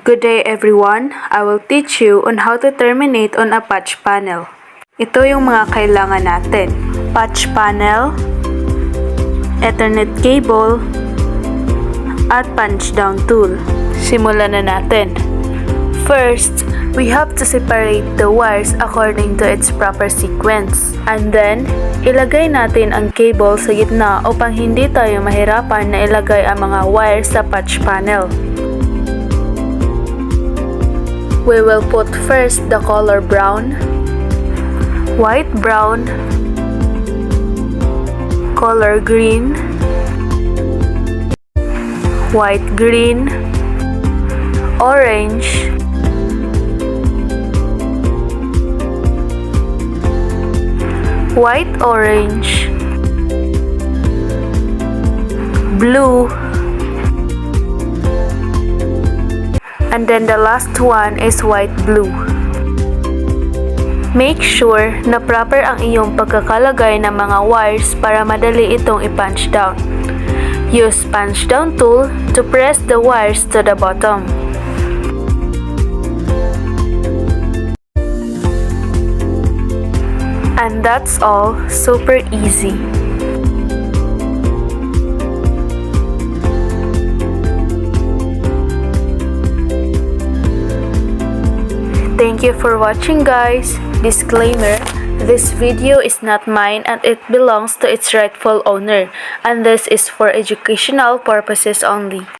Good day everyone! I will teach you on how to terminate on a patch panel. Ito yung mga kailangan natin. Patch panel, Ethernet cable, at punch down tool. Simulan na natin. First, we have to separate the wires according to its proper sequence. And then, ilagay natin ang cable sa gitna upang hindi tayo mahirapan na ilagay ang mga wires sa patch panel. We will put first the color brown, white brown, color green, white green, orange, white orange, blue, and then the last one is white blue. Make sure na proper ang iyong pagkakalagay ng mga wires para madali itong i-punch down. Use punch down tool to press the wires to the bottom. And that's all, super easy. Thank you for watching, guys. Disclaimer, this video is not mine and it belongs to its rightful owner, and this is for educational purposes only.